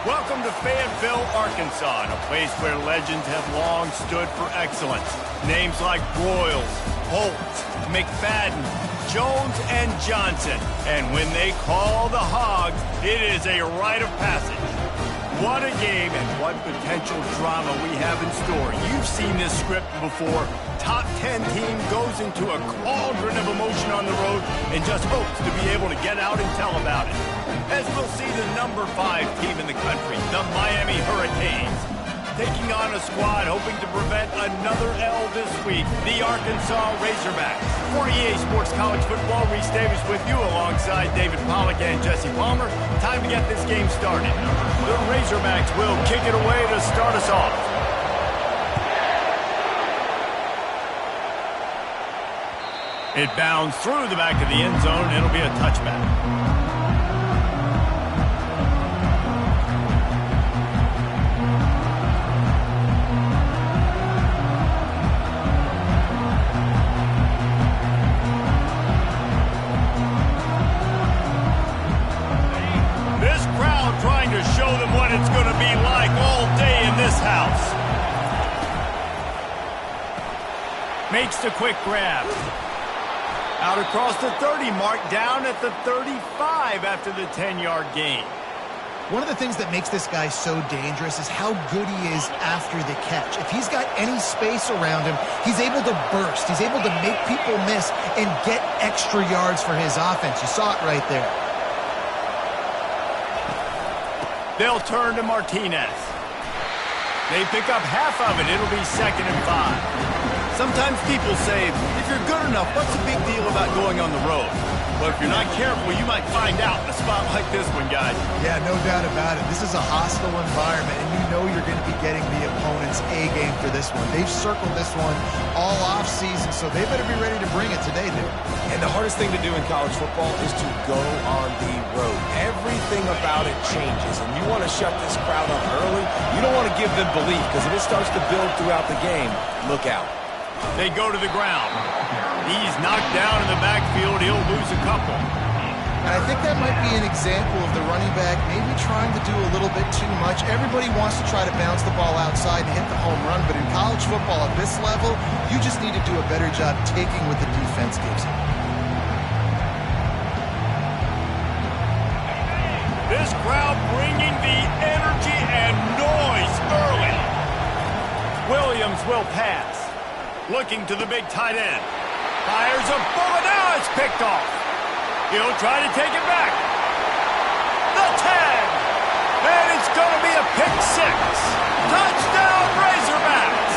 Welcome to Fayetteville, Arkansas, a place where legends have long stood for excellence. Names like Broyles, Holtz, McFadden, Jones, and Johnson. And when they call the Hogs, it is a rite of passage. What a game and what potential drama we have in store. You've seen this script before. Top 10 team goes into a cauldron of emotion on the road and just hopes to be able to get out and tell about it. As we'll see the number 5 team in the country, the Miami Hurricanes, taking on a squad hoping to prevent another L this week, the Arkansas Razorbacks. For EA Sports College Football, Reese Davis with you alongside David Pollack and Jesse Palmer. Time to get this game started. The Razorbacks will kick it away to start us off. It bounds through the back of the end zone. It'll be a touchback. Trying to show them what it's going to be like all day in this house. Makes the quick grab. Out across the 30 mark, down at the 35 after the 10-yard gain. One of the things that makes this guy so dangerous is how good he is after the catch. If he's got any space around him, he's able to burst. He's able to make people miss and get extra yards for his offense. You saw it right there. They'll turn to Martinez. They pick up half of it. It'll be 2nd and 5. Sometimes people say, if you're good enough, what's the big deal about going on the road? Well, if you're not careful, you might find out in a spot like this one, guys. Yeah, no doubt about it. This is a hostile environment, and you know you're going to be getting the opponent's A game for this one. They've circled this one all offseason, so they better be ready to bring it today, dude. And the hardest thing to do in college football is to go on the road. Everything about it changes, and you want to shut this crowd up early. You don't want to give them belief, because if it starts to build throughout the game, look out. They go to the ground. He's knocked down in the backfield. He'll lose a couple. And I think that might be an example of the running back maybe trying to do a little bit too much. Everybody wants to try to bounce the ball outside and hit the home run, but in college football at this level, you just need to do a better job taking what the defense gives you. This crowd bringing the energy and noise early. Williams will pass. Looking to the big tight end. Fires a bullet. Now it's picked off. He'll try to take it back. The tag. And it's going to be a pick 6. Touchdown, Razorbacks.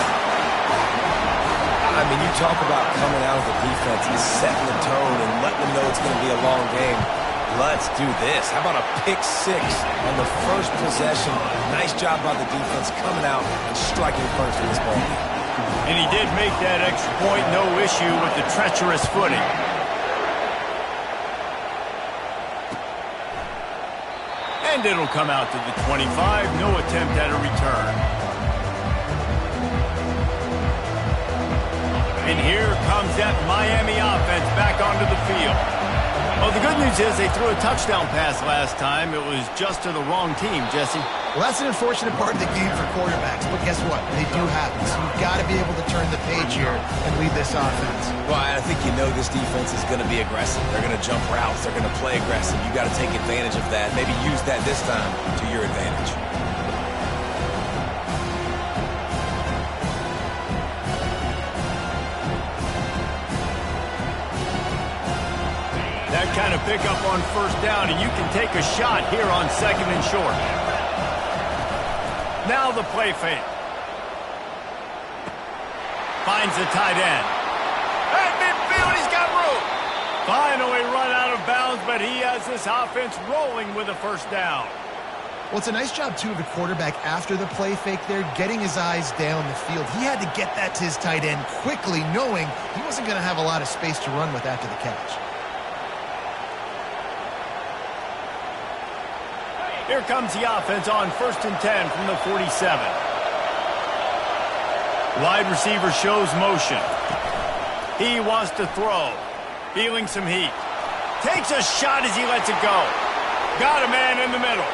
I mean, you talk about coming out of the defense and setting the tone and letting them know it's going to be a long game. Let's do this. How about a pick 6 on the first possession? Nice job by the defense coming out and striking first in this ball game. And he did make that extra point, no issue with the treacherous footing. And it'll come out to the 25, no attempt at a return. And here comes that Miami offense back onto the field. Well, the good news is they threw a touchdown pass last time. It was just to the wrong team, Jesse. Well, that's an unfortunate part of the game for quarterbacks, but guess what? They do happen, so you've got to be able to turn the page here and lead this offense. Well, I think you know this defense is going to be aggressive. They're going to jump routes. They're going to play aggressive. You got to take advantage of that. Maybe use that this time to your advantage. That kind of pickup on first down, and you can take a shot here on 2nd and short. Now the play fake. Finds the tight end. At midfield, he's got room. Finally run out of bounds, but he has this offense rolling with a first down. Well, it's a nice job, too, of the quarterback after the play fake there, getting his eyes down the field. He had to get that to his tight end quickly, knowing he wasn't going to have a lot of space to run with after the catch. Here comes the offense on 1st and 10 from the 47. Wide receiver shows motion. He wants to throw. Feeling some heat. Takes a shot as he lets it go. Got a man in the middle.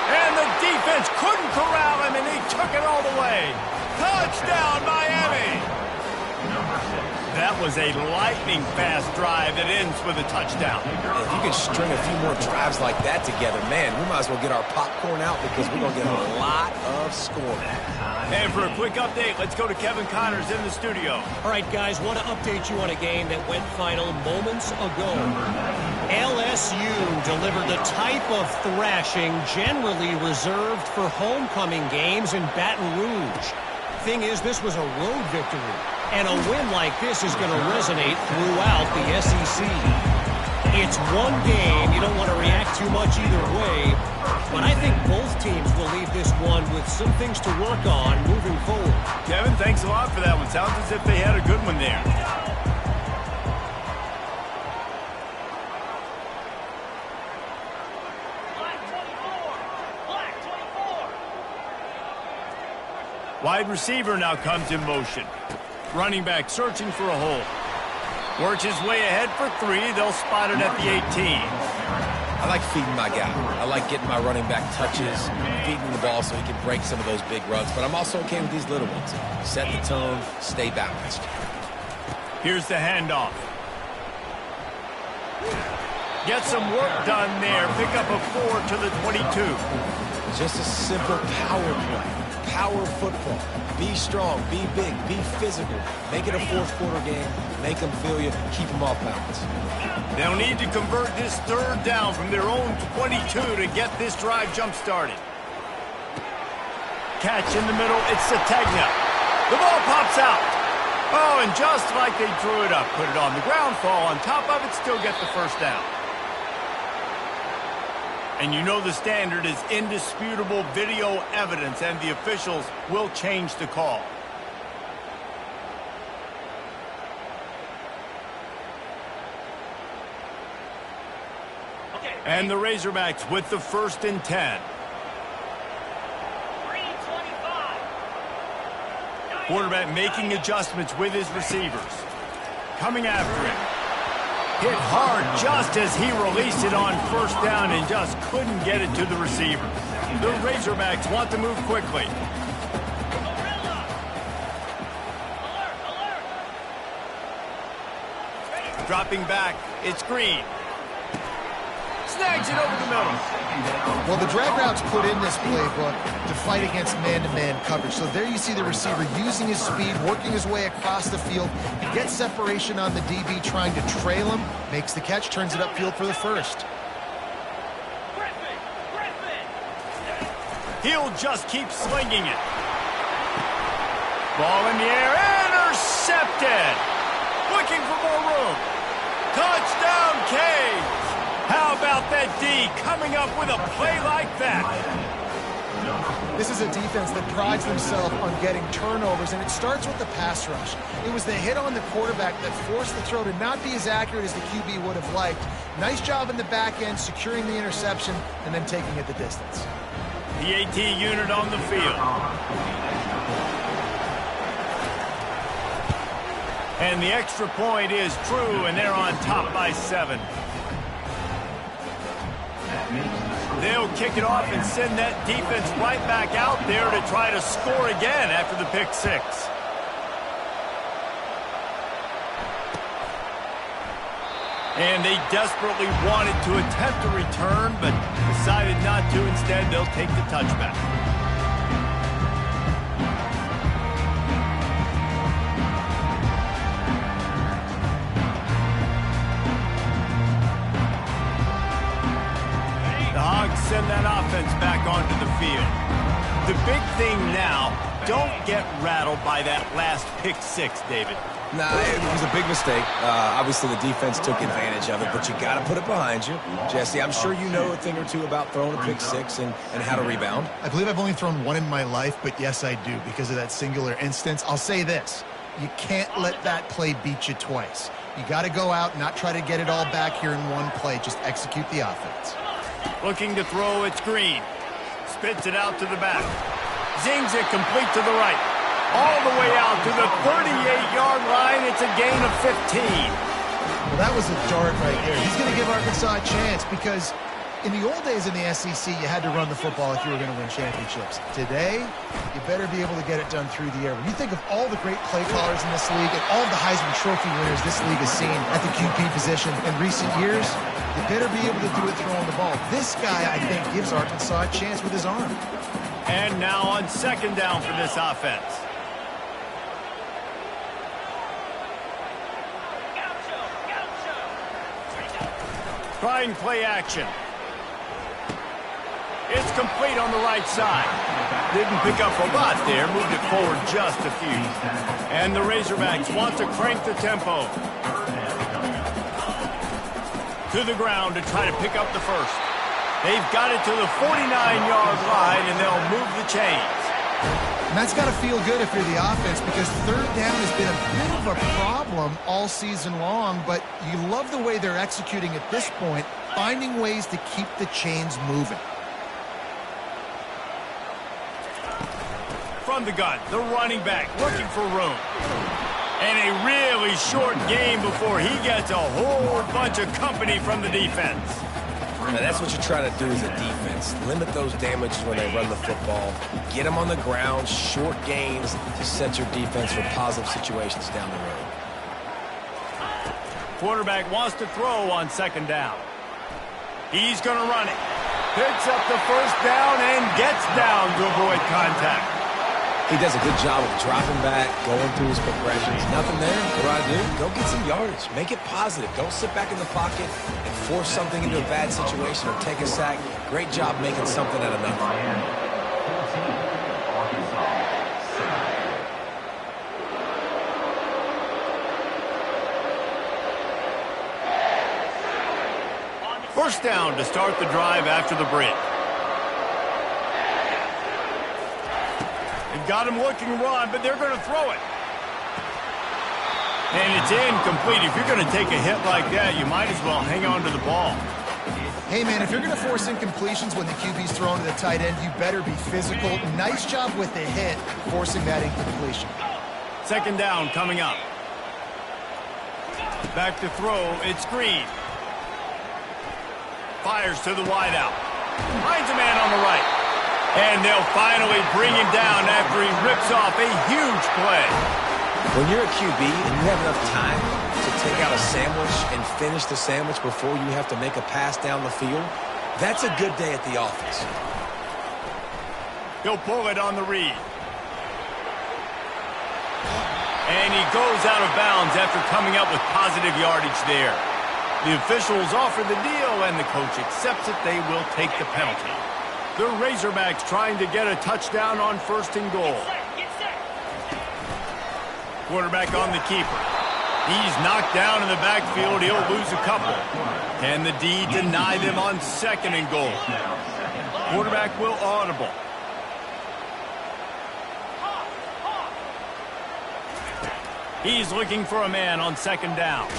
And the defense couldn't corral him, and he took it all the way. Touchdown, Miami! That was a lightning-fast drive that ends with a touchdown. If you can string a few more drives like that together, man, we might as well get our popcorn out because we're going to get a lot of scoring. And for a quick update, let's go to Kevin Connors in the studio. All right, guys, want to update you on a game that went final moments ago. LSU delivered the type of thrashing generally reserved for homecoming games in Baton Rouge. Thing is, this was a road victory, and a win like this is going to resonate throughout the SEC. It's one game. You don't want to react too much either way, but I think both teams will leave this one with some things to work on moving forward. Kevin, thanks a lot for that one. Sounds as if they had a good one there. Wide receiver now comes in motion. Running back searching for a hole. Works his way ahead for 3. They'll spot it at the 18. I like feeding my guy. I like getting my running back touches, feeding the ball so he can break some of those big runs. But I'm also okay with these little ones. Set the tone, stay balanced. Here's the handoff. Get some work done there. Pick up a 4 to the 22. Just a simple power play. Power football. Be strong, be big, be physical. Make it a fourth quarter game. Make them feel you. Keep them off balance. They'll need to convert this third down from their own 22 to get this drive jump-started. Catch in the middle. It's Sategna. The ball pops out. Oh, and just like they drew it up, put it on the ground, fall on top of it, still get the first down. And you know the standard is indisputable video evidence, and the officials will change the call. And the Razorbacks with the 1st and 10. Quarterback making adjustments with his receivers. Coming after him. Hit hard just as he released it on 1st down and just couldn't get it to the receiver. The Razorbacks want to move quickly. Dropping back, it's Green. Snags it over the middle. Well, the drag routes put in this playbook to fight against man-to-man coverage. So there you see the receiver using his speed, working his way across the field. He gets separation on the DB, trying to trail him, makes the catch, turns it upfield for the 1st. He'll just keep slinging it. Ball in the air, intercepted. Looking for more room. Touchdown, Canes. How about that D coming up with a play like that? This is a defense that prides themselves on getting turnovers, and it starts with the pass rush. It was the hit on the quarterback that forced the throw to not be as accurate as the QB would have liked. Nice job in the back end, securing the interception, and then taking it the distance. The AT unit on the field. And the extra point is true, and they're on top by 7. They'll kick it off and send that defense right back out there to try to score again after the pick 6. And they desperately wanted to attempt a return, but decided not to. Instead, they'll take the touchback. The Hogs send that offense back onto the field. The big thing now, don't get rattled by that last pick 6, David. Nah, it was a big mistake. Obviously, the defense took advantage of it, but you got to put it behind you. Jesse, I'm sure you know a thing or two about throwing a pick 6 and how to rebound. I believe I've only thrown one in my life, but yes, I do because of that singular instance. I'll say this. You can't let that play beat you twice. You got to go out, not try to get it all back here in one play. Just execute the offense. Looking to throw, it's Green. Spits it out to the back. Zings it complete to the right. All the way out to the 38-yard line. It's a gain of 15. Well, that was a dart right there. He's going to give Arkansas a chance because In the old days in the SEC, you had to run the football if you were going to win championships. Today, you better be able to get it done through the air. When you think of all the great play callers in this league and all of the Heisman Trophy winners this league has seen at the QB position in recent years, you better be able to do it throwing the ball. This guy, I think, gives Arkansas a chance with his arm. And now on second down for this offense. Trying play action. It's complete on the right side. Didn't pick up a lot there. Moved it forward just a few. And the Razorbacks want to crank the tempo. To the ground to try to pick up the first. They've got it to the 49-yard line, and they'll move the chains. And that's got to feel good if you're the offense, because third down has been a bit of a problem all season long, but you love the way they're executing at this point, finding ways to keep the chains moving. From the gun, the running back looking for room. And a really short game before he gets a whole bunch of company from the defense. Now, that's what you're trying to do as a defense. Limit those damages when they run the football. Get them on the ground, short gains to set your defense for positive situations down the road. Quarterback wants to throw on second down. He's going to run it. Picks up the first down and gets down to avoid contact. He does a good job of dropping back, going through his progressions. Nothing there. What do I do? Go get some yardage. Make it positive. Don't sit back in the pocket and force something into a bad situation or take a sack. Great job making something out of nothing. First down to start the drive after the break. They've got him looking run, but they're going to throw it. And it's incomplete. If you're going to take a hit like that, you might as well hang on to the ball. Hey, man, if you're going to force incompletions when the QB's thrown to the tight end, you better be physical. Nice job with the hit, forcing that incompletion. Second down coming up. Back to throw. It's Green. Fires to the wideout. Finds a man on the right. And they'll finally bring him down after he rips off a huge play. When you're a QB and you have enough time to take out a sandwich and finish the sandwich before you have to make a pass down the field, that's a good day at the office. He'll pull it on the read. And he goes out of bounds after coming up with positive yardage there. The officials offer the deal, and the coach accepts it. They will take the penalty. The Razorbacks trying to get a touchdown on first and goal. Quarterback on the keeper. He's knocked down in the backfield. He'll lose a couple. Can the D deny them on second and goal? Quarterback will audible. He's looking for a man on second down.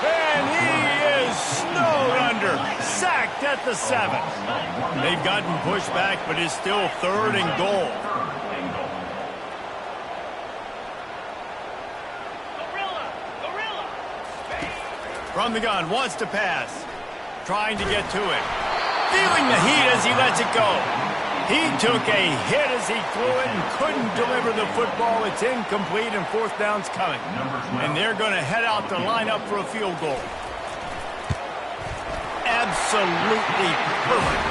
And he is snowed under. Sacked at the 7. They've gotten pushed back, but it's still third and goal. From the gun, wants to pass. Trying to get to it. Feeling the heat as he lets it go. He took a hit as he threw it and couldn't deliver the football. It's incomplete and fourth down's coming. And they're going to head out to line up for a field goal. Absolutely perfect.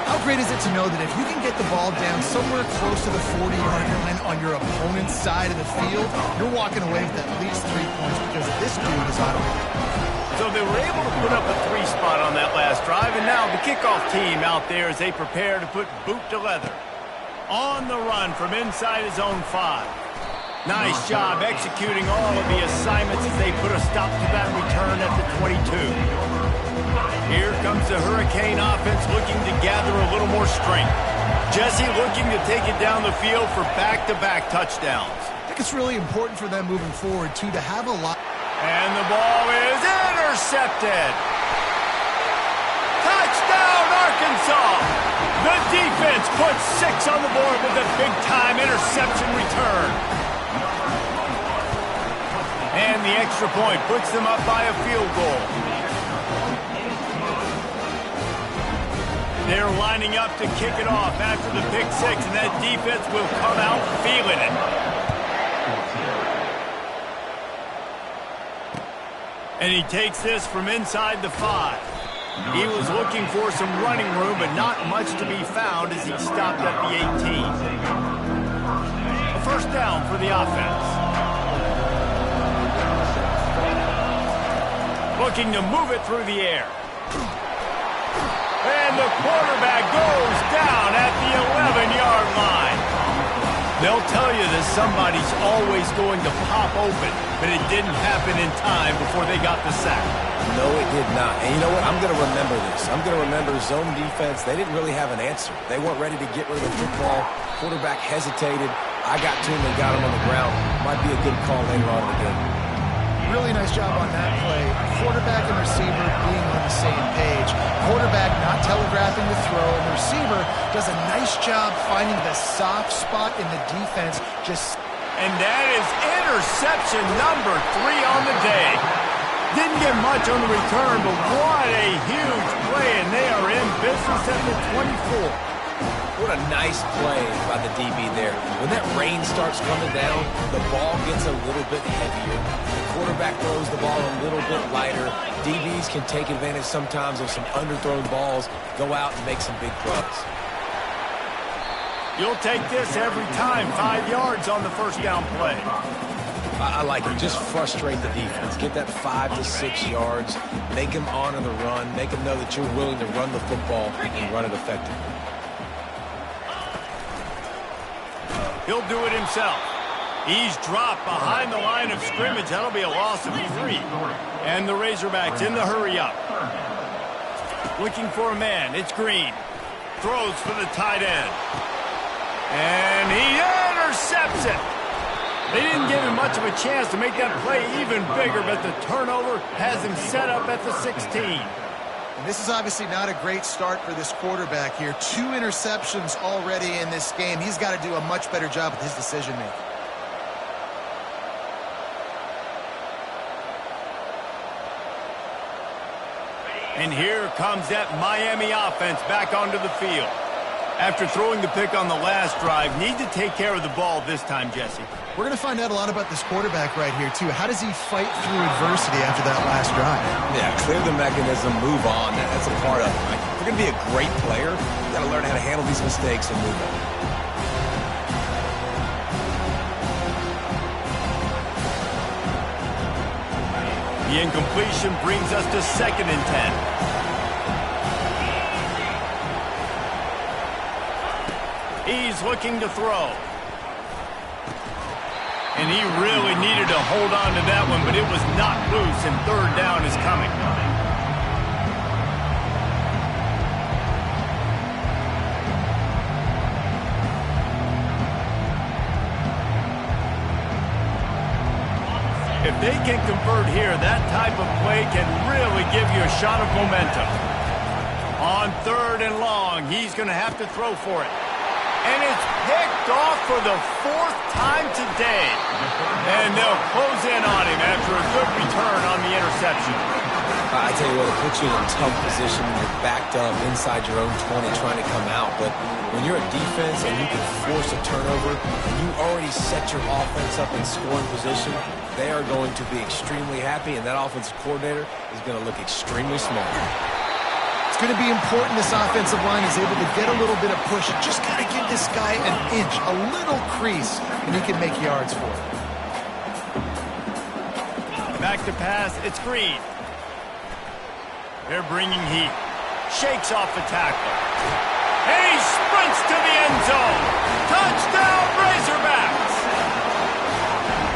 How great is it to know that if you can get the ball down somewhere close to the 40-yard line on your opponent's side of the field, you're walking away with at least 3 points because this dude is on it. So they were able to put up a 3 spot on that last drive, and now the kickoff team out there as they prepare to put boot to leather. On the run from inside his own 5. Nice job executing all of the assignments as they put a stop to that return at the 22. Here comes the Hurricane offense looking to gather a little more strength. Jesse looking to take it down the field for back-to-back touchdowns. I think it's really important for them moving forward, too, to have a lot. And the ball is intercepted. Touchdown, Arkansas. The defense puts 6 on the board with a big-time interception return. And the extra point puts them up by a field goal. They're lining up to kick it off after the pick six, and that defense will come out feeling it. And he takes this from inside the 5. He was looking for some running room, but not much to be found as he stopped at the 18. A first down for the offense. Looking to move it through the air. And the quarterback goes down at the 11-yard line. They'll tell you that somebody's always going to pop open, but it didn't happen in time before they got the sack. No, it did not. And you know what? I'm going to remember this. I'm going to remember zone defense. They didn't really have an answer. They weren't ready to get rid of the football. Quarterback hesitated. I got to him and got him on the ground. Might be a good call later on in the game. Really nice job on that play. Quarterback and receiver being on the same page. Quarterback not telegraphing the throw, and the receiver does a nice job finding the soft spot in the defense. And that is interception number 3 on the day. Didn't get much on the return, but what a huge play, and they are in business at the 24. What a nice play by the DB there. When that rain starts coming down, the ball gets a little bit heavier. The quarterback throws the ball a little bit lighter. DBs can take advantage sometimes of some underthrown balls, go out and make some big plays. You'll take this every time. 5 yards on the first down play. I like it. Just frustrate the defense. Get that 5 to 6 yards. Make them honor the run. Make them know that you're willing to run the football and run it effectively. He'll do it himself. He's dropped behind the line of scrimmage. That'll be a loss of 3. And the Razorbacks in the hurry up. Looking for a man. It's Green. Throws for the tight end. And he intercepts it. They didn't give him much of a chance to make that play even bigger, but the turnover has him set up at the 16. And this is obviously not a great start for this quarterback here. 2 interceptions already in this game. He's got to do a much better job with his decision-making. And here comes that Miami offense back onto the field. After throwing the pick on the last drive, need to take care of the ball this time, Jesse. We're going to find out a lot about this quarterback right here, too. How does he fight through adversity after that last drive? Yeah, clear the mechanism, move on. That's a part of it, right? If you're going to be a great player, you got to learn how to handle these mistakes and move on. The incompletion brings us to 2nd and 10. He's looking to throw. And he really needed to hold on to that one, but it was not loose, and 3rd down is coming. If they can convert here, that type of play can really give you a shot of momentum. On 3rd and long, he's going to have to throw for it. And it's picked off for the 4th time today. And they'll close in on him after a good return on the interception. I tell you what, it puts you in a tough position when you're backed up inside your own 20 trying to come out. But when you're a defense and you can force a turnover and you already set your offense up in scoring position, they are going to be extremely happy, and that offensive coordinator is going to look extremely smart. It's going to be important this offensive line is able to get a little bit of push. Just got to give this guy an inch, a little crease, and he can make yards for it. Back to pass, it's Green. They're bringing heat. Shakes off the tackle. And he sprints to the end zone. Touchdown, Razorbacks!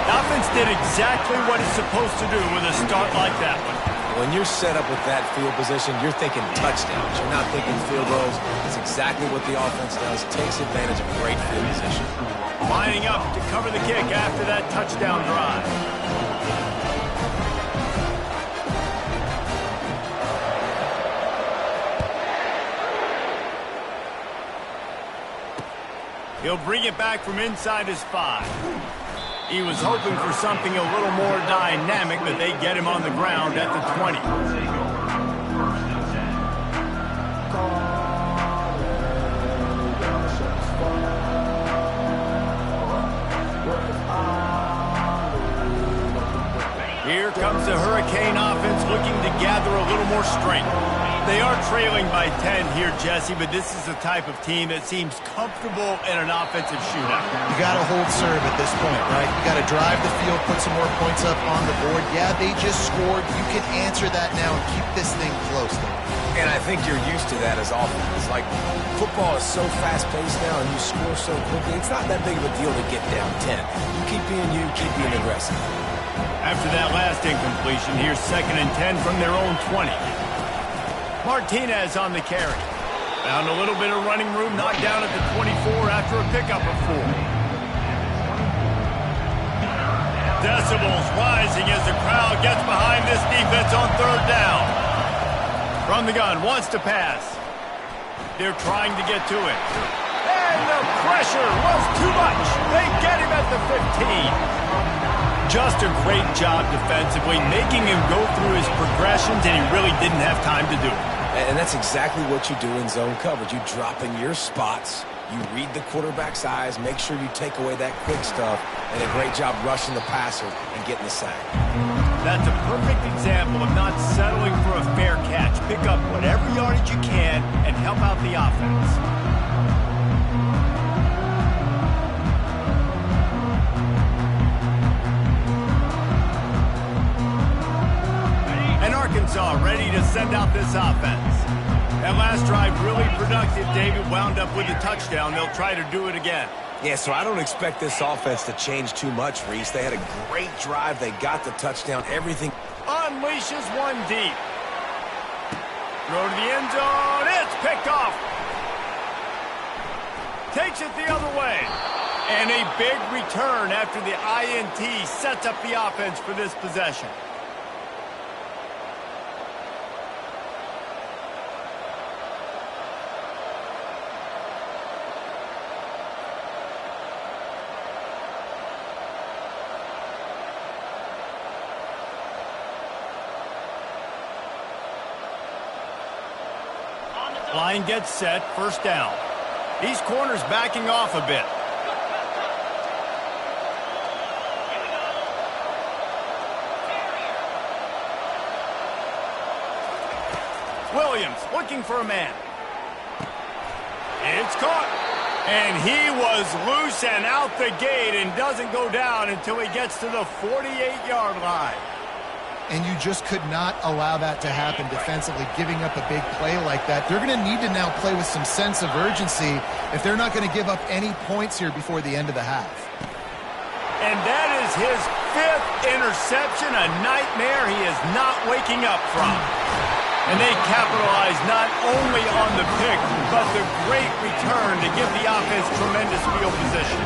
The offense did exactly what it's supposed to do with a start like that one. When you're set up with that field position, you're thinking touchdowns. You're not thinking field goals. It's exactly what the offense does. Takes advantage of great field position. Lining up to cover the kick after that touchdown drive. He'll bring it back from inside his 5. He was hoping for something a little more dynamic, but they get him on the ground at the 20. comes the Hurricane offense looking to gather a little more strength. They are trailing by 10 here, Jesse, but this is the type of team that seems comfortable in an offensive shootout. You got to hold serve at this point, right? You got to drive the field, put some more points up on the board. Yeah, they just scored. You can answer that now and keep this thing close, though. And I think you're used to that as offense. Like, football is so fast-paced now and you score so quickly, it's not that big of a deal to get down 10. You keep being aggressive. After that last incompletion, here's 2nd and 10 from their own 20. Martinez on the carry. Found a little bit of running room, knocked down at the 24 after a pickup of 4. Decibels rising as the crowd gets behind this defense on 3rd down. From the gun, wants to pass. They're trying to get to it. And the pressure was too much. They get him at the 15. Just a great job defensively, making him go through his progressions, and he really didn't have time to do it. And that's exactly what you do in zone coverage. You drop in your spots, you read the quarterback's eyes, make sure you take away that quick stuff, and a great job rushing the passer and getting the sack. That's a perfect example of not settling for a fair catch. Pick up whatever yardage you can and help out the offense. And Arkansas ready to send out this offense. That last drive really productive. David wound up with a touchdown. They'll try to do it again. Yeah, so I don't expect this offense to change too much, Reese. They had a great drive. They got the touchdown. Everything unleashes one deep. Throw to the end zone. It's picked off. Takes it the other way. And a big return after the INT sets up the offense for this possession. Line gets set, 1st down. These corners backing off a bit. Williams looking for a man. It's caught. And he was loose and out the gate and doesn't go down until he gets to the 48-yard line. And you just could not allow that to happen defensively, giving up a big play like that. They're going to need to now play with some sense of urgency if they're not going to give up any points here before the end of the half. And that is his 5th interception, a nightmare he is not waking up from. And they capitalize not only on the pick, but the great return to give the offense tremendous field position.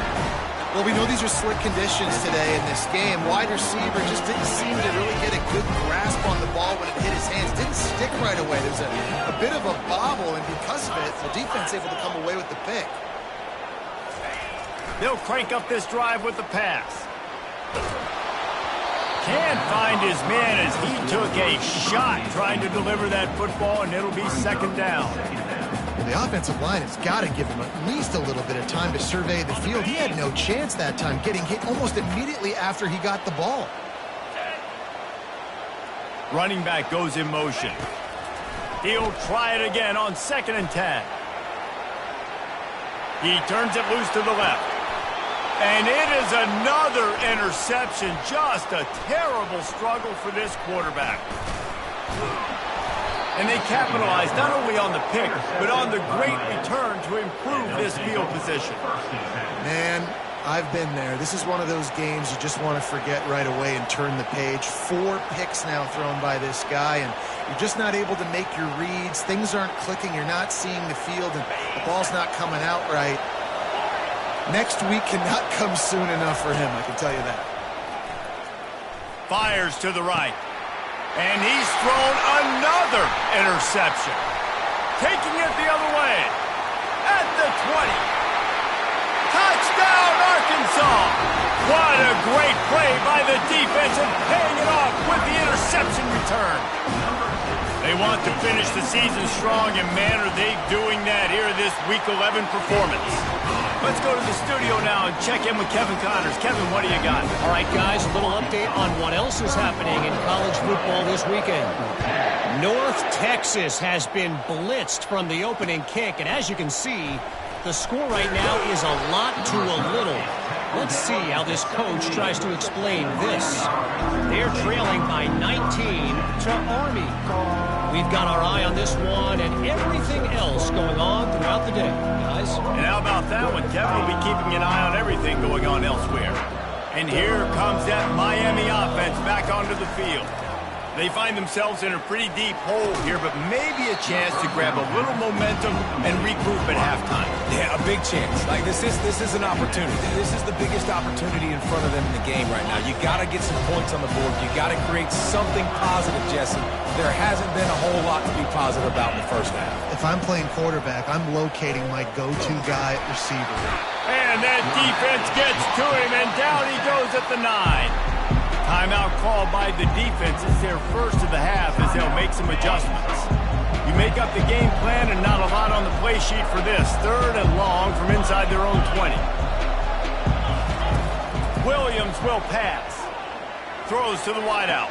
Well, we know these are slick conditions today in this game. Wide receiver just didn't seem to really get a good grasp on the ball when it hit his hands. Didn't stick right away. There's a bit of a bobble, and because of it, the defense able to come away with the pick. They'll crank up this drive with the pass. Can't find his man as he took a shot trying to deliver that football, and it'll be 2nd down. The offensive line has got to give him at least a little bit of time to survey the field. He had no chance that time, getting hit almost immediately after he got the ball. Running back goes in motion. He'll try it again on 2nd and 10. He turns it loose to the left. And it is another interception. Just a terrible struggle for this quarterback. And they capitalize not only on the pick, but on the great return to improve this field position. Man, I've been there. This is one of those games you just want to forget right away and turn the page. 4 picks now thrown by this guy, and you're just not able to make your reads. Things aren't clicking. You're not seeing the field, and the ball's not coming out right. Next week cannot come soon enough for him, I can tell you that. Fires to the right. And he's thrown another interception. Taking it the other way. At the 20. Touchdown, Arkansas. What a great play by the defense and paying it off with the interception return. They want to finish the season strong, and man, are they doing that here in this Week 11 performance. Let's go to the studio now and check in with Kevin Connors. Kevin, what do you got? All right, guys, a little update on what else is happening in college football this weekend. North Texas has been blitzed from the opening kick, and as you can see, the score right now is a lot to a little. Let's see how this coach tries to explain this. They're trailing by 19 to Army. We've got our eye on this one and everything else going on throughout the day, guys. And how about that one? Kevin will be keeping an eye on everything going on elsewhere. And here comes that Miami offense back onto the field. They find themselves in a pretty deep hole here, but maybe a chance to grab a little momentum and regroup at halftime. Yeah, a big chance. Like, this is an opportunity. This is the biggest opportunity in front of them in the game right now. You got to get some points on the board. You got to create something positive, Jesse. There hasn't been a whole lot to be positive about in the first half. If I'm playing quarterback, I'm locating my go-to guy at receiver. And that defense gets to him, and down he goes at the 9. Timeout called by the defense. It's their first of the half as they'll make some adjustments. You make up the game plan and not a lot on the play sheet for this. 3rd and long from inside their own 20. Williams will pass. Throws to the wideout.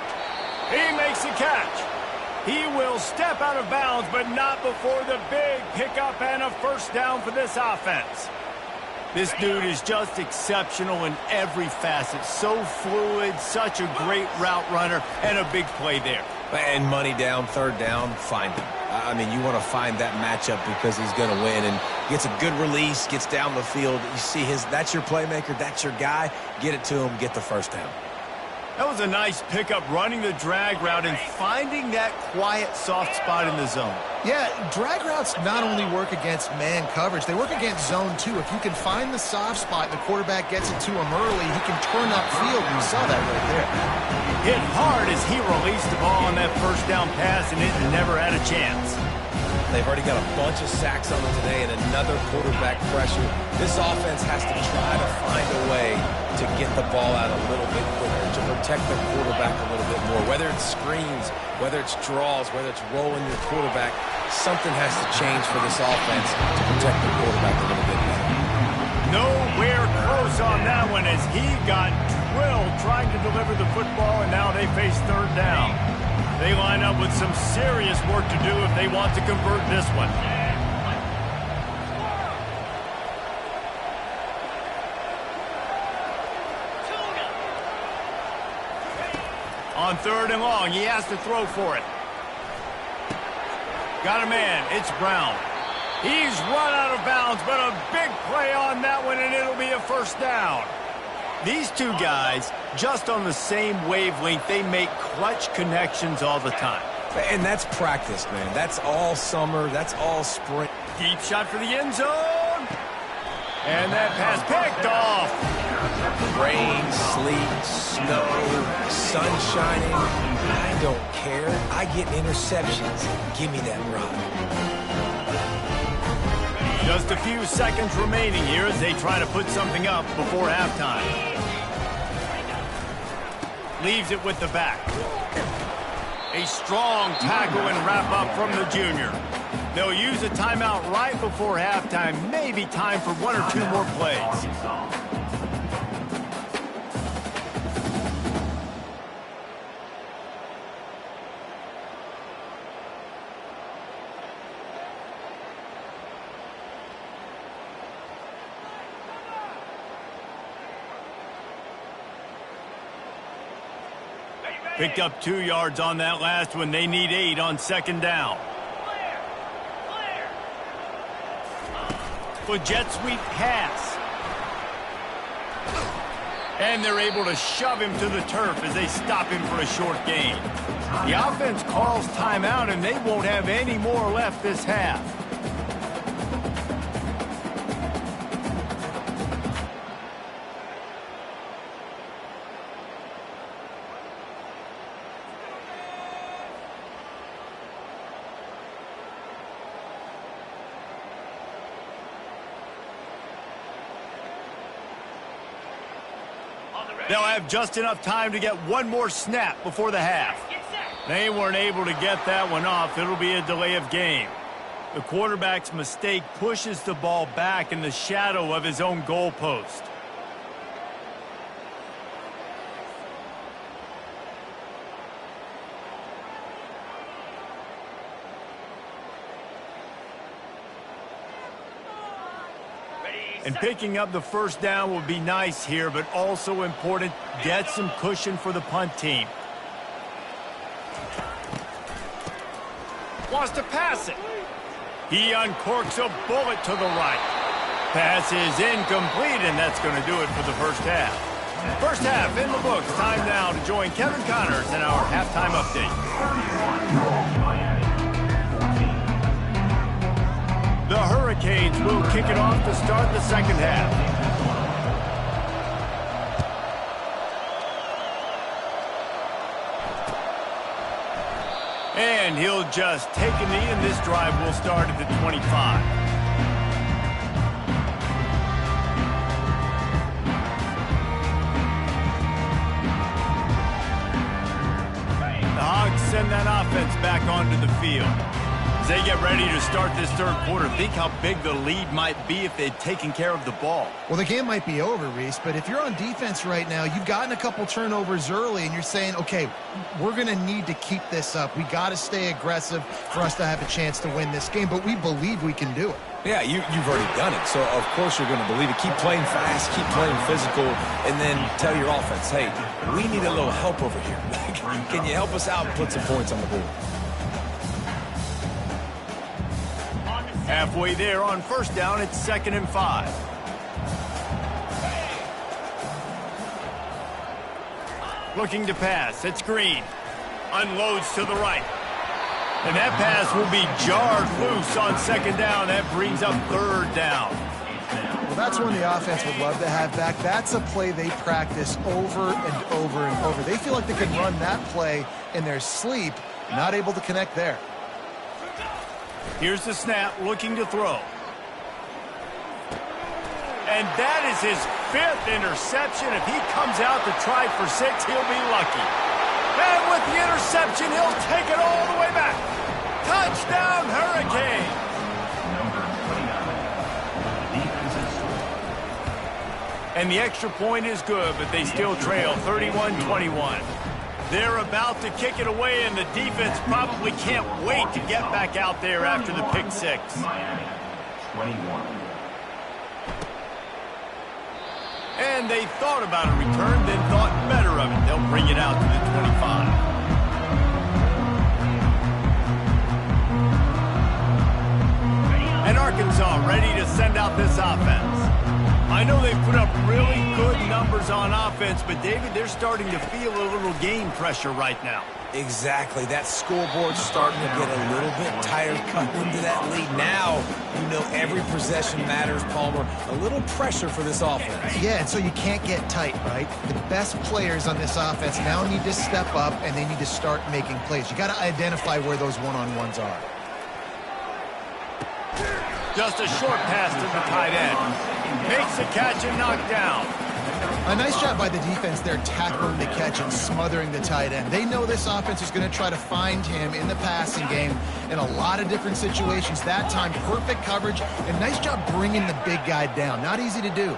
He makes the catch. He will step out of bounds, but not before the big pickup and a first down for this offense. This dude is just exceptional in every facet. So fluid, such a great route runner, and a big play there. And money down, 3rd down, find him. I mean, you want to find that matchup because he's going to win, and gets a good release, gets down the field. You see that's your playmaker, that's your guy. Get it to him, get the first down. That was a nice pickup, running the drag route and finding that quiet, soft spot in the zone. Yeah, drag routes not only work against man coverage, they work against zone too. If you can find the soft spot and the quarterback gets it to him early, he can turn upfield, and you saw that right there. Hit hard as he released the ball on that first down pass, and it never had a chance. They've already got a bunch of sacks on them today and another quarterback pressure. This offense has to try to find a way to get the ball out a little bit quicker, to protect the quarterback a little bit more. Whether it's screens, whether it's draws, whether it's rolling your quarterback, something has to change for this offense to protect the quarterback a little bit better. Nowhere close on that one as he got drilled trying to deliver the football, and now they face 3rd down. They line up with some serious work to do if they want to convert this one. On 3rd and long, he has to throw for it. Got a man, it's Brown. He's run out of bounds, but a big play on that one, and it'll be a first down. These two guys, just on the same wavelength, they make clutch connections all the time. And that's practice, man. That's all summer. That's all spring. Deep shot for the end zone. And that pass picked off. Rain, sleet, snow, sun shining. I don't care. I get interceptions. Give me that rock. Just a few seconds remaining here as they try to put something up before halftime. Leaves it with the back. A strong tackle and wrap up from the junior. They'll use a timeout right before halftime. Maybe time for 1 or 2 more plays. Picked up 2 yards on that last one. They need 8 on 2nd down. With jet sweep pass. And they're able to shove him to the turf as they stop him for a short gain. The offense calls timeout, and they won't have any more left this half. They'll have just enough time to get one more snap before the half. They weren't able to get that one off. It'll be a delay of game. The quarterback's mistake pushes the ball back in the shadow of his own goalpost. And picking up the first down would be nice here, but also important, get some cushion for the punt team. Wants to pass it. He uncorks a bullet to the right. Pass is incomplete, and that's going to do it for the first half. First half in the books. Time now to join Kevin Connors in our halftime update. The Hurricanes will kick it off to start the second half. And he'll just take a knee, and this drive will start at the 25. The Hogs send that offense back onto the field. As they get ready to start this third quarter, think how big the lead might be if they'd taken care of the ball. Well, the game might be over, Reese, but if you're on defense right now, you've gotten a couple turnovers early, and you're saying, okay, we're going to need to keep this up. We got to stay aggressive for us to have a chance to win this game, but we believe we can do it. Yeah, you've already done it, so of course you're going to believe it. Keep playing fast, keep playing physical, and then tell your offense, hey, we need a little help over here. Can you help us out and put some points on the board? Halfway there on first down, it's 2nd and 5. Looking to pass, it's Green. Unloads to the right. And that pass will be jarred loose on 2nd down. That brings up 3rd down. Well, that's one the offense would love to have back. That's a play they practice over and over and over. They feel like they can run that play in their sleep, not able to connect there. Here's the snap, looking to throw. And that is his 5th interception. If he comes out to try for 6, he'll be lucky. And with the interception, he'll take it all the way back. Touchdown, Hurricane! And the extra point is good, but they still trail 31-21. They're about to kick it away, and the defense probably can't wait to get back out there after the pick 6. And they thought about a return, then thought better of it. They'll bring it out to the 25. And Arkansas ready to send out this offense. I know they've put up really good numbers on offense, but, David, they're starting to feel a little game pressure right now. Exactly. That scoreboard's starting to get a little bit tired cutting into that lead. Now, you know every possession matters, Palmer. A little pressure for this offense. Yeah, and so you can't get tight, right? The best players on this offense now need to step up, and they need to start making plays. You got to identify where those one-on-ones are. Just a short pass to the tight end. Makes the catch and knocked down. A nice job by the defense there, tackling the catch and smothering the tight end. They know this offense is going to try to find him in the passing game in a lot of different situations. That time, perfect coverage, and nice job bringing the big guy down. Not easy to do.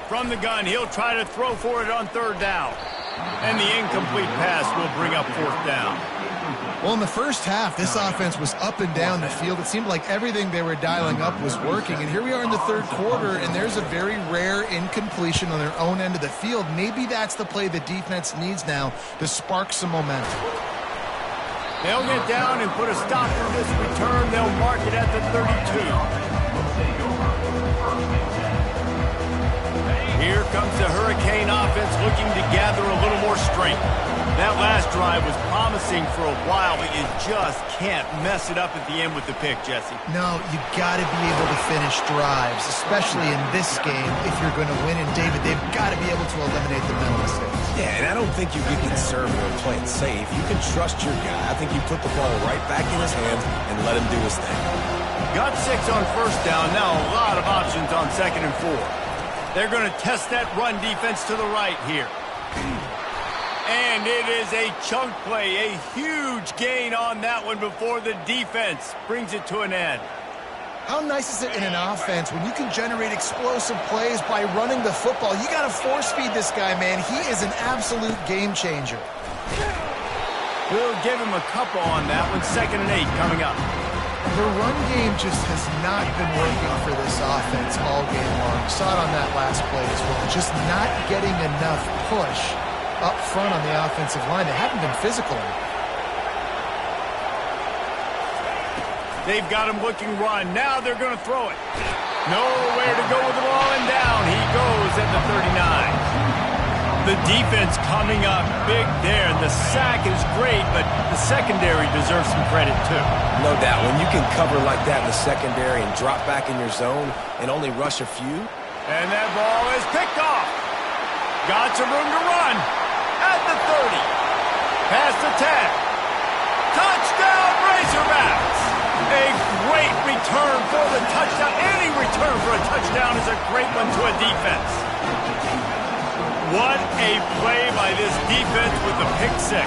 From the gun, he'll try to throw for it on 3rd down. And the incomplete pass will bring up 4th down. Well, in the first half, this offense was up and down the field. It seemed like everything they were dialing up was working. And here we are in the third quarter, and there's a very rare incompletion on their own end of the field. Maybe that's the play the defense needs now to spark some momentum. They'll get down and put a stop to this return. They'll mark it at the 32. Here comes the Hurricane offense looking to gather a little more strength. That last drive was promising for a while, but you just can't mess it up at the end with the pick, Jesse. No, you got to be able to finish drives, especially in this game if you're going to win. And, David, they've got to be able to eliminate the mental mistakes. Yeah, and I don't think you get conservative and play it safe. You can trust your guy. I think you put the ball right back in his hands and let him do his thing. Got 6 on 1st down. Now a lot of options on 2nd and 4. They're going to test that run defense to the right here. And it is a chunk play, a huge gain on that one before the defense brings it to an end. How nice is it in an offense when you can generate explosive plays by running the football? You got to force feed this guy, man. He is an absolute game changer. We'll give him a couple on that one. 2nd and 8 coming up. The run game just has not been working for this offense all game long. You saw it on that last play as well. Just not getting enough push up front on the offensive line. They haven't been physical. They've got him looking run. Now they're going to throw it. Nowhere to go with the ball, and down he goes at the 39. The defense coming up big there. The sack is great, but the secondary deserves some credit too. No doubt. When you can cover like that in the secondary and drop back in your zone and only rush a few. And that ball is picked off. Got some room to run at the 30. Past the 10. Touchdown, Razorbacks! A great return for the touchdown. Any return for a touchdown is a great one to a defense. What a play by this defense with the pick six.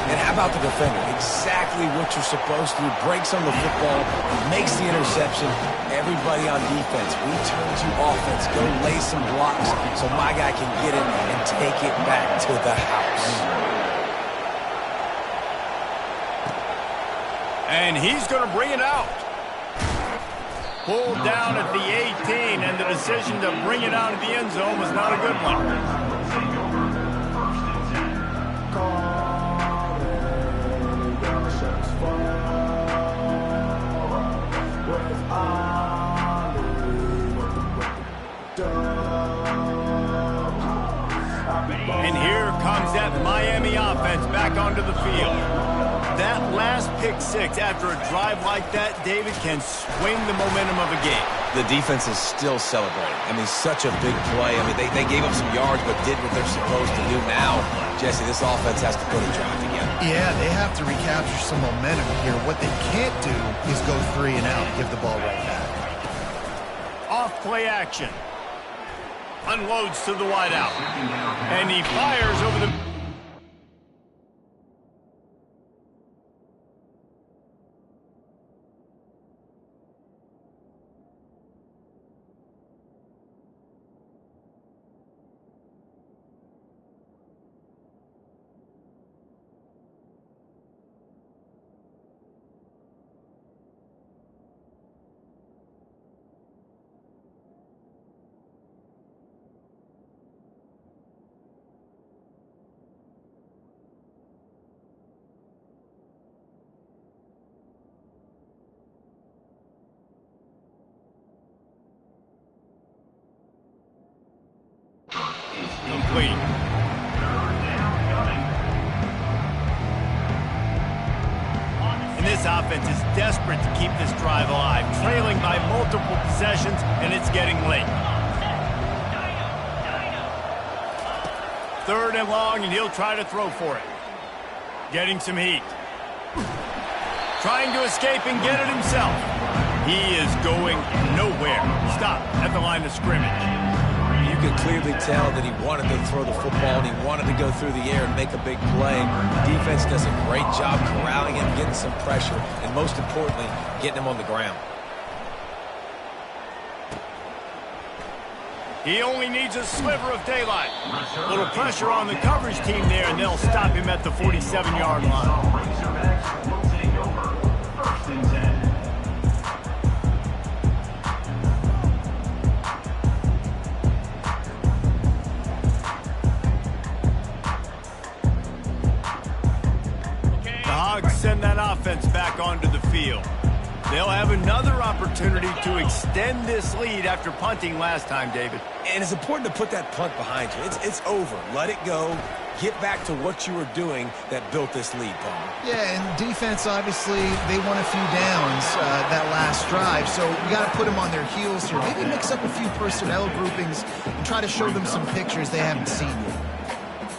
And how about the defender? Exactly what you're supposed to do. Breaks on the football, makes the interception. Everybody on defense, we turn to offense. Go lay some blocks so my guy can get it and take it back to the house. And he's going to bring it out. Pulled down at the 18, and the decision to bring it out of the end zone was not a good one. And here comes that Miami offense back onto the field. That last pick six after a drive like that, David, can swing the momentum of a game. The defense is still celebrating. I mean, such a big play. I mean, they gave up some yards but did what they're supposed to do now. Jesse, this offense has to put a drive together. Yeah, they have to recapture some momentum here. What they can't do is go 3 and out, give the ball right back. Off play action. Unloads to the wideout. And he fires over the... complete. And this offense is desperate to keep this drive alive, trailing by multiple possessions, and it's getting late. 3rd and long, and he'll try to throw for it. Getting some heat. Trying to escape and get it himself. He is going nowhere. Stop at the line of scrimmage. You could clearly tell that he wanted to throw the football and he wanted to go through the air and make a big play. Defense does a great job corralling him, getting some pressure, and most importantly, getting him on the ground. He only needs a sliver of daylight. A little pressure on the coverage team there, and they'll stop him at the 47-yard line. Hogs send that offense back onto the field. They'll have another opportunity to extend this lead after punting last time, David. And it's important to put that punt behind you. It's over. Let it go. Get back to what you were doing that built this lead, Palmer. Yeah, and defense, obviously, they won a few downs that last drive, so you got to put them on their heels here. Maybe mix up a few personnel groupings and try to show them some pictures they haven't seen yet.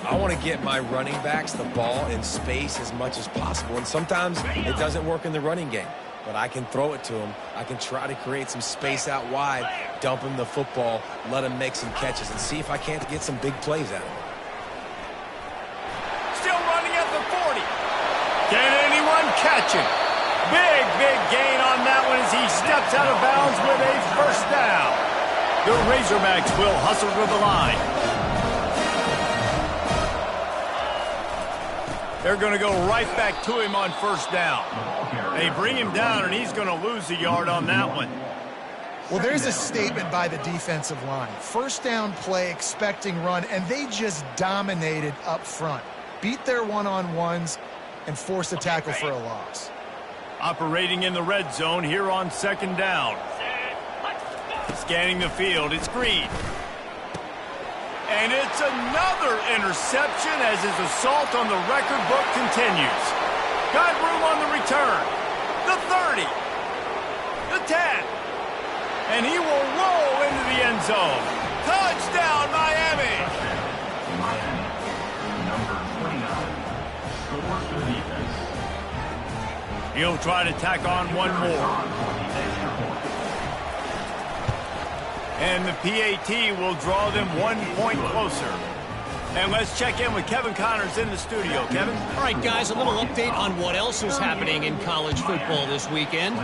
I want to get my running backs the ball in space as much as possible, and sometimes it doesn't work in the running game. but I can throw it to him. I can try to create some space out wide, dump him the football, let him make some catches, and see if I can't get some big plays out of him. Still running at the 40. Can anyone catch him? Big gain on that one as he steps out of bounds with a first down. The Razorbacks will hustle to the line. They're going to go right back to him on first down. They bring him down, and he's going to lose a yard on that one. Well, there's a statement by the defensive line. First down play, expecting run, and they just dominated up front. Beat their one-on-ones and forced a tackle for a loss. Operating in the red zone here on second down. Scanning the field, it's Green. And it's another interception as his assault on the record book continues. Got room on the return. The 30. The 10. And he will roll into the end zone. Touchdown, Miami! Number 29. Scores for the defense. He'll try to tack on one more. And the PAT will draw them 1 point closer. And let's check in with Kevin Connors in the studio. Kevin? All right, guys, a little update on what else is happening in college football this weekend.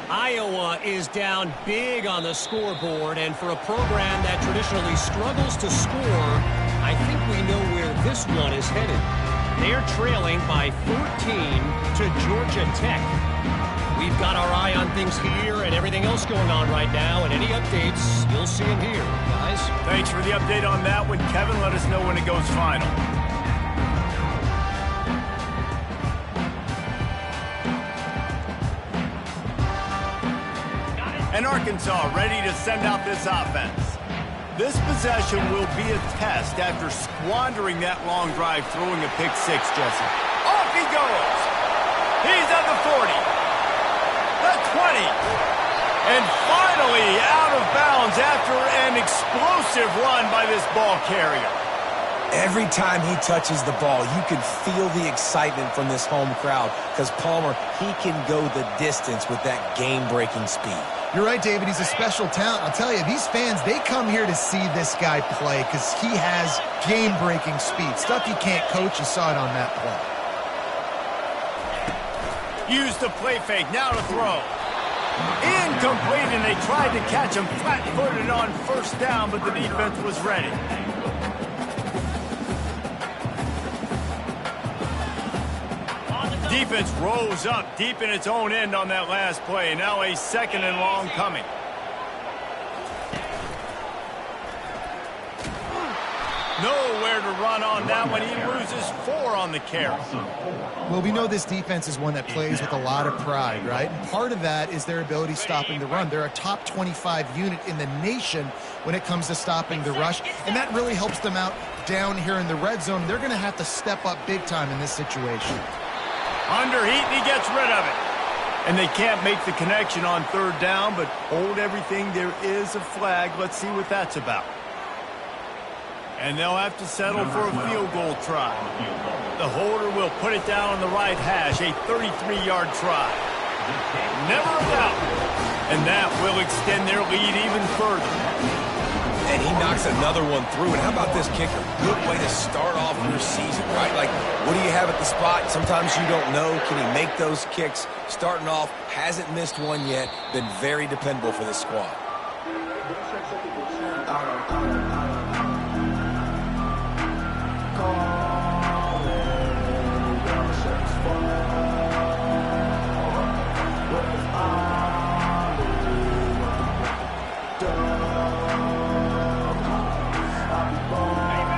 Iowa is down big on the scoreboard, and for a program that traditionally struggles to score, I think we know where this one is headed. They're trailing by 14 to Georgia Tech. We've got our eye on things here and everything else going on right now, and any updates, you'll see them here, guys. Thanks for the update on that one, Kevin. Let us know when it goes final. And Arkansas ready to send out this offense. This possession will be a test after squandering that long drive throwing a pick six, Jesse. Off he goes. He's at the 40. The 20, and finally out of bounds after an explosive run by this ball carrier. Every time he touches the ball, you can feel the excitement from this home crowd because Palmer, he can go the distance with that game-breaking speed. You're right, David. He's a special talent. I'll tell you, these fans, they come here to see this guy play because he has game-breaking speed. Stuff you can't coach. You saw it on that play. Use the play fake, now to throw. Incomplete, and they tried to catch him flat-footed on first down, but the defense was ready. Defense rose up deep in its own end on that last play. Now a second and long coming. Nowhere to run on that one. He loses 4 on the carry. Well, we know this defense is one that plays with a lot of pride, right? And part of that is their ability stopping the run. They're a top 25 unit in the nation when it comes to stopping the rush, and that really helps them out down here in the red zone. They're going to have to step up big time in this situation. Under heat, and he gets rid of it. And they can't make the connection on third down, but hold everything. There is a flag. Let's see what that's about. And they'll have to settle for a field goal try. The holder will put it down on the right hash, a 33-yard try. Never a doubt. And that will extend their lead even further. And he knocks another one through. And how about this kicker? Good way to start off your season, right? Like, what do you have at the spot? Sometimes you don't know. Can he make those kicks? Starting off, hasn't missed one yet. Been very dependable for this squad.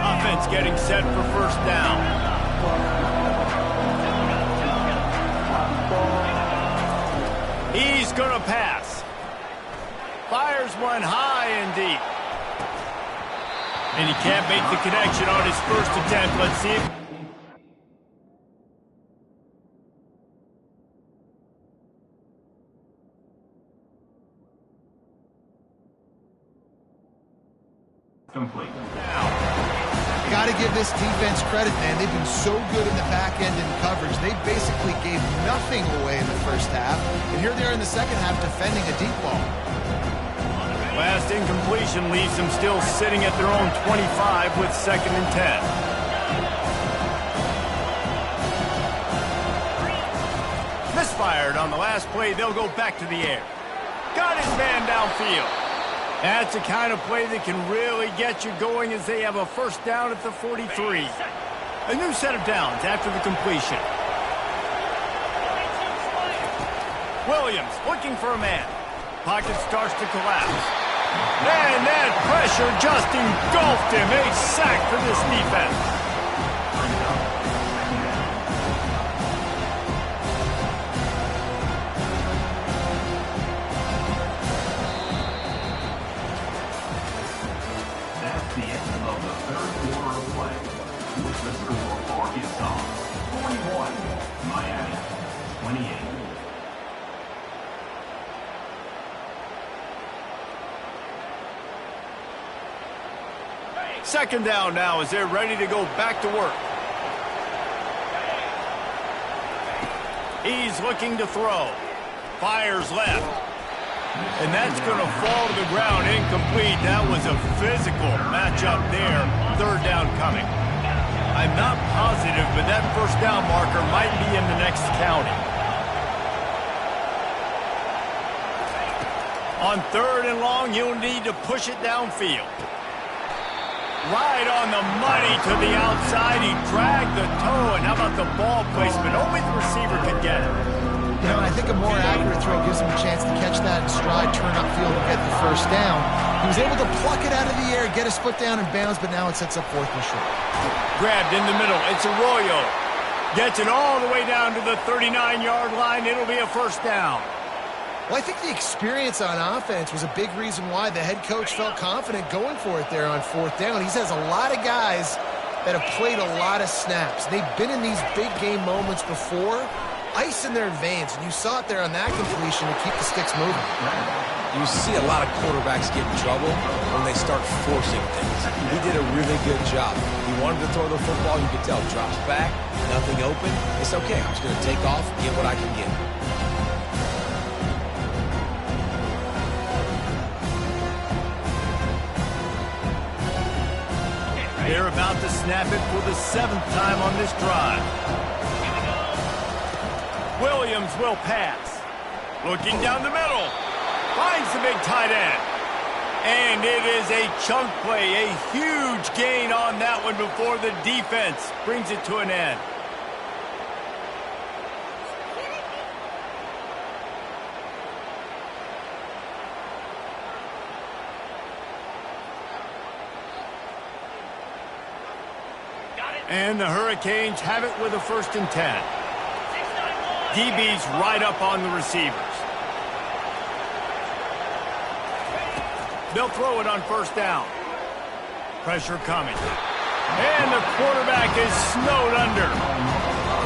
Offense getting set for first down. He's going to pass. Fires one high and deep. And he can't make the connection on his first attempt. Let's see if... Complete. Got to give this defense credit, man. They've been so good in the back end in coverage. They basically gave nothing away in the first half, and here they are in the second half defending a deep ball. Last incompletion leaves them still sitting at their own 25 with 2nd and 10. Misfired on the last play. They'll go back to the air. Got his man downfield. That's the kind of play that can really get you going as they have a first down at the 43. A new set of downs after the completion. Williams looking for a man. Pocket starts to collapse. And that pressure just engulfed him. A sack for this defense. That's the end of the third quarter of play. With the score, Arkansas 41, Miami 28. Second down now as they're ready to go back to work. He's looking to throw. Fires left. And that's going to fall to the ground incomplete. That was a physical matchup there. Third down coming. I'm not positive, but that first down marker might be in the next county. On 3rd and long, you'll need to push it downfield. Right on the money to the outside. He dragged the toe. And how about the ball placement? Only the receiver could get it. You know, I think a more accurate throw gives him a chance to catch that in stride, turn upfield, and get the first down. He was able to pluck it out of the air, get his foot down and bounds, but now it sets up 4th and short. Grabbed in the middle. It's Arroyo. Gets it all the way down to the 39-yard line. It'll be a first down. Well, I think the experience on offense was a big reason why the head coach felt confident going for it there on 4th down. He has a lot of guys that have played a lot of snaps. They've been in these big game moments before. Ice in their veins, and you saw it there on that completion to keep the sticks moving. You see a lot of quarterbacks get in trouble when they start forcing things. He did a really good job. He wanted to throw the football. You could tell. Drops back, nothing open. It's okay. I'm just going to take off, get what I can get. They're about to snap it for the 7th time on this drive. Williams will pass. Looking down the middle. Finds the big tight end. And it is a chunk play. A huge gain on that one before the defense brings it to an end. And the Hurricanes have it with a 1st and 10. DB's right up on the receivers. They'll throw it on 1st down. Pressure coming. And the quarterback is snowed under.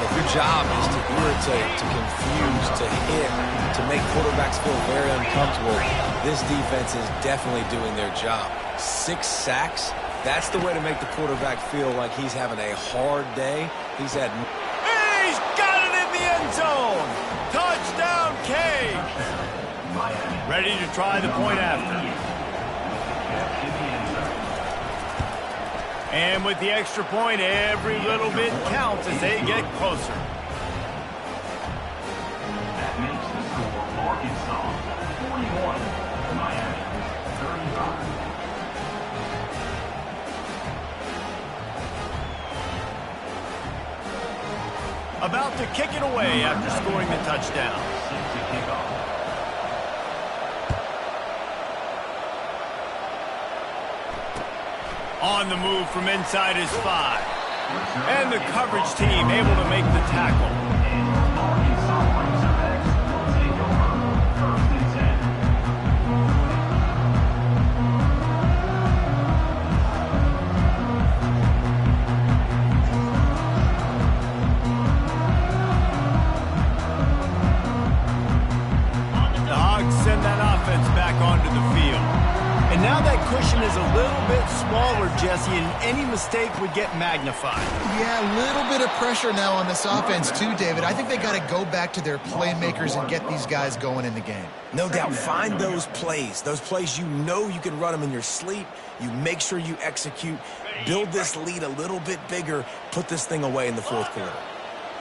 If your job is to irritate, to confuse, to hit, to make quarterbacks feel very uncomfortable, this defense is definitely doing their job. 6 sacks. That's the way to make the quarterback feel like he's having a hard day. He's had... He's got it in the end zone. Touchdown, Cage. Ready to try the point after. And with the extra point, every little bit counts as they get closer. That makes the score Arkansas 41, Miami 35. About to kick it away after scoring the touchdown. On the move from inside his 5. And the coverage team able to make the tackle. The Hogs send that offense back onto the field. And now that cushion is a little bit smaller, Jesse, and any mistake would get magnified. Yeah, a little bit of pressure now on this offense too, David. I think they got to go back to their playmakers and get these guys going in the game. No doubt. Find those plays you know you can run them in your sleep. You make sure you execute. Build this lead a little bit bigger. Put this thing away in the fourth quarter.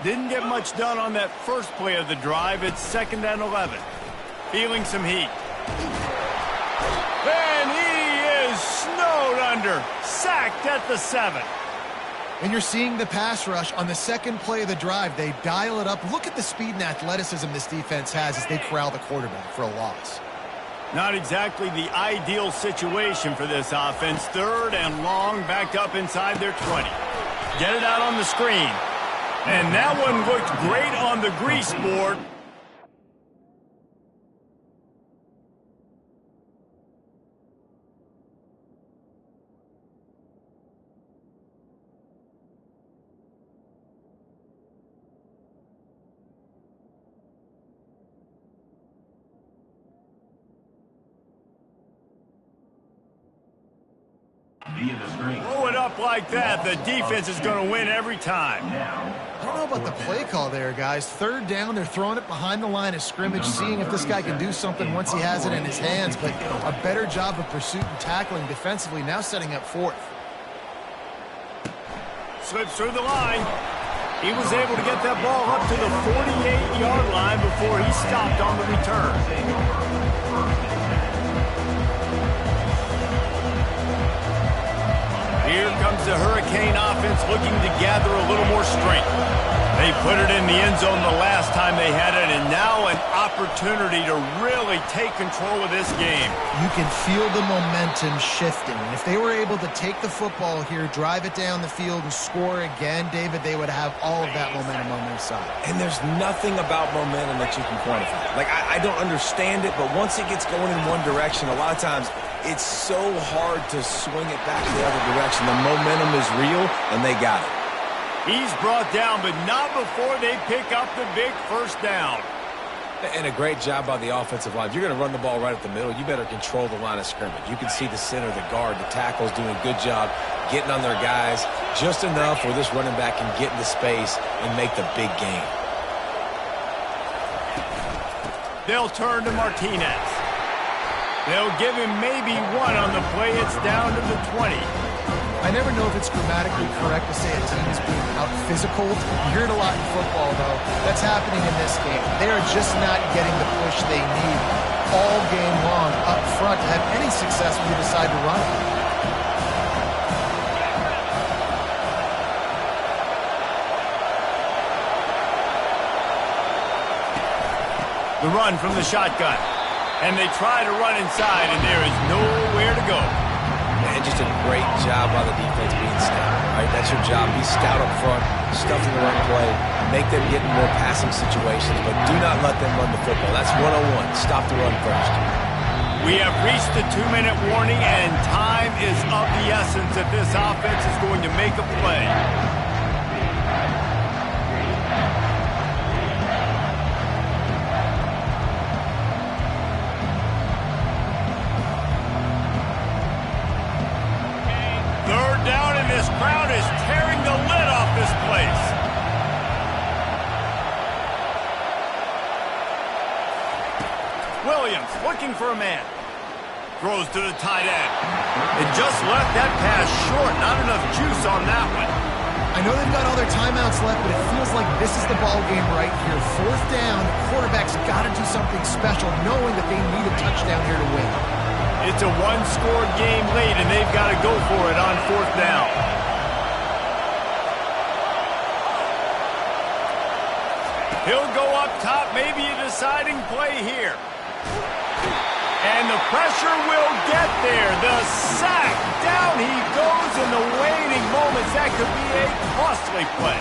Didn't get much done on that first play of the drive. It's 2nd and 11. Feeling some heat. And he is snowed under. Sacked at the 7. And you're seeing the pass rush on the second play of the drive. They dial it up. Look at the speed and athleticism this defense has as they corral the quarterback for a loss. Not exactly the ideal situation for this offense. 3rd and long, backed up inside their 20. Get it out on the screen. And that one looked great on the grease board. Blow it up like that. The defense is going to win every time. I don't know about the play call there, guys. 3rd down, they're throwing it behind the line of scrimmage, seeing if this guy can do something once he has it in his hands, but a better job of pursuit and tackling defensively, now setting up 4th. Slips through the line. He was able to get that ball up to the 48-yard line before he stopped on the return. Here comes the Hurricane offense looking to gather a little more strength. They put it in the end zone the last time they had it, and now an opportunity to really take control of this game. You can feel the momentum shifting. And if they were able to take the football here, drive it down the field, and score again, David, they would have all of that momentum on their side. And there's nothing about momentum that you can quantify. Like, I don't understand it, but once it gets going in one direction, a lot of times it's so hard to swing it back the other direction. The momentum is real, and they got it. He's brought down, but not before they pick up the big first down. And a great job by the offensive line. If you're going to run the ball right up the middle, you better control the line of scrimmage. You can see the center, the guard, the tackles doing a good job getting on their guys just enough where this running back can get into space and make the big game. They'll turn to Martinez. They'll give him maybe one on the play. It's down to the 20. I never know if it's grammatically correct to say a team is being out-physical. You hear it a lot in football, though. That's happening in this game. They are just not getting the push they need all game long up front to have any success when you decide to run it. The run from the shotgun. And they try to run inside, and there is nowhere to go. And just a great job by the defense being stout. Right? That's your job. Be stout up front, stuff in the run play, make them get in more passing situations, but do not let them run the football. That's 101. Stop the run first. We have reached the 2-minute warning, and time is of the essence if this offense is going to make a play. This crowd is tearing the lid off this place. Williams looking for a man. Throws to the tight end. It just left that pass short. Not enough juice on that one. I know they've got all their timeouts left, but it feels like this is the ball game right here. 4th down, the quarterback's got to do something special, knowing that they need a touchdown here to win. It's a one-score game lead, and they've got to go for it on 4th down. He'll go up top, maybe a deciding play here. And the pressure will get there. The sack. Down he goes in the waning moments. That could be a costly play.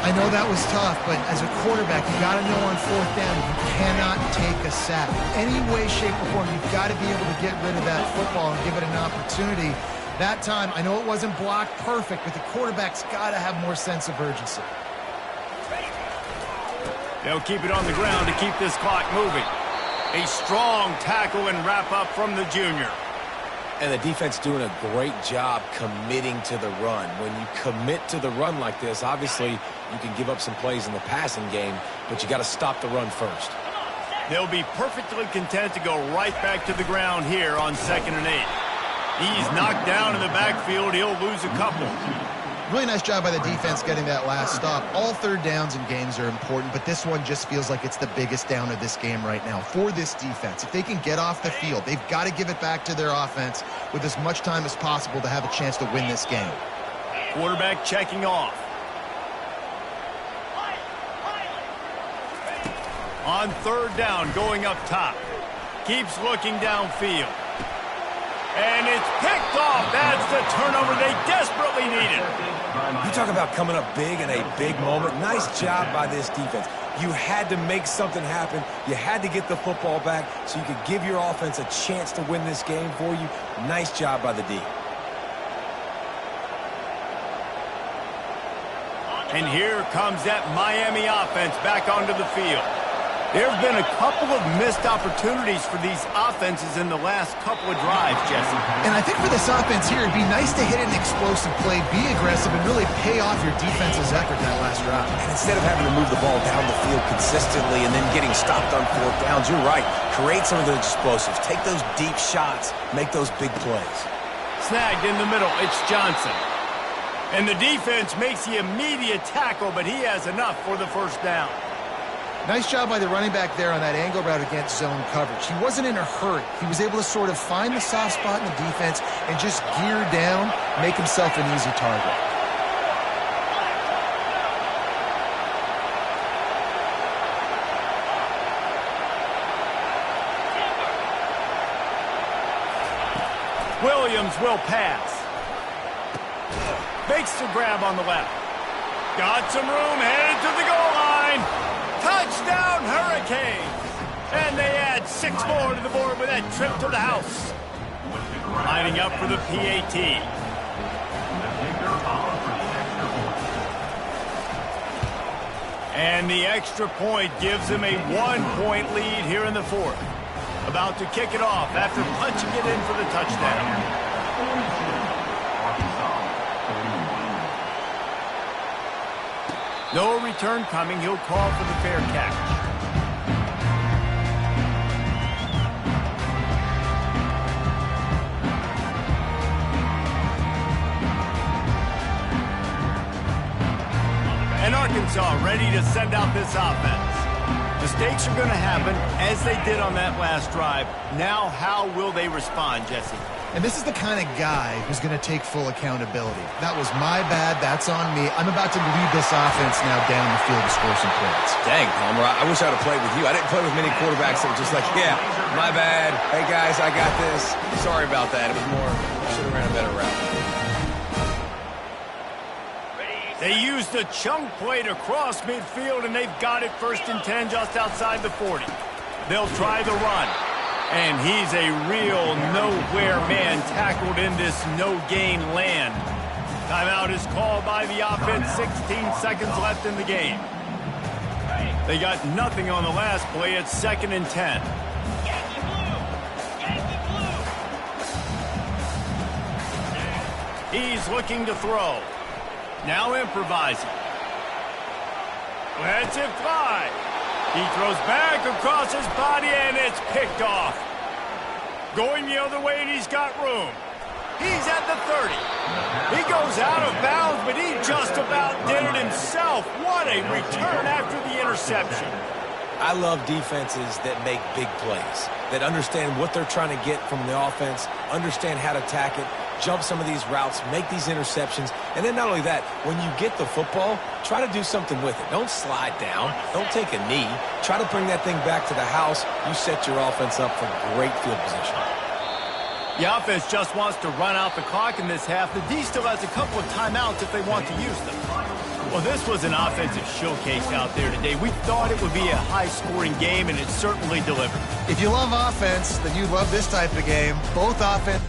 I know that was tough, but as a quarterback, you got to know on 4th down, you cannot take a sack. Any way, shape, or form, you've got to be able to get rid of that football and give it an opportunity. That time, I know it wasn't blocked perfect, but the quarterback's got to have more sense of urgency. They'll keep it on the ground to keep this clock moving. A strong tackle and wrap up from the junior. And the defense doing a great job committing to the run. When you commit to the run like this, obviously you can give up some plays in the passing game, but you got to stop the run first. They'll be perfectly content to go right back to the ground here on 2nd and 8. He's knocked down in the backfield. He'll lose a couple. Really nice job by the defense getting that last stop. All third downs in games are important, but this one just feels like it's the biggest down of this game right now for this defense. If they can get off the field, they've got to give it back to their offense with as much time as possible to have a chance to win this game. Quarterback checking off. On 3rd down, going up top. Keeps looking downfield. And it's picked off. That's the turnover they desperately needed. You talk about coming up big in a big moment. Nice job by this defense. You had to make something happen. You had to get the football back so you could give your offense a chance to win this game for you. Nice job by the D. And here comes that Miami offense back onto the field. There have been a couple of missed opportunities for these offenses in the last couple of drives, Jesse. And I think for this offense here, it'd be nice to hit an explosive play, be aggressive, and really pay off your defense's effort that last drive. And instead of having to move the ball down the field consistently and then getting stopped on 4th downs, you're right. Create some of those explosives. Take those deep shots. Make those big plays. Snagged in the middle. It's Johnson. And the defense makes the immediate tackle, but he has enough for the 1st down. Nice job by the running back there on that angle route against zone coverage. He wasn't in a hurry. He was able to sort of find the soft spot in the defense and just gear down, make himself an easy target. Williams will pass. Makes the grab on the left. Got some room, headed to the goal line. Touchdown, Hurricanes! And they add 6 more to the board with that trip to the house. Lining up for the PAT. And the extra point gives them a 1-point lead here in the 4th. About to kick it off after punching it in for the touchdown. No return coming. He'll call for the fair catch. And Arkansas ready to send out this offense. Mistakes are going to happen as they did on that last drive. Now how will they respond, Jesse? And this is the kind of guy who's going to take full accountability. That was my bad. That's on me. I'm about to lead this offense now down the field to score some points. Dang, Palmer, I wish I would have played with you. I didn't play with many quarterbacks that were just like, yeah, my bad. Hey, guys, I got this. Sorry about that. It was more, should have ran a better route. They used a chunk play to cross midfield, and they've got it 1st and 10 just outside the 40. They'll try the run. And he's a real nowhere man tackled in this no-gain land. Timeout is called by the offense. 16 seconds left in the game. They got nothing on the last play. It's 2nd and 10. He's looking to throw. Now improvising. Lets it fly. He throws back across his body, and it's picked off. Going the other way, and he's got room. He's at the 30. He goes out of bounds, but he just about did it himself. What a return after the interception. I love defenses that make big plays, that understand what they're trying to get from the offense, understand how to attack it, jump some of these routes, make these interceptions, and then not only that, when you get the football, try to do something with it. Don't slide down. Don't take a knee. Try to bring that thing back to the house. You set your offense up for great field position. The offense just wants to run out the clock in this half. The D still has a couple of timeouts if they want to use them. Well, this was an offensive showcase out there today. We thought it would be a high-scoring game, and it certainly delivered. If you love offense, then you love this type of game. Both offense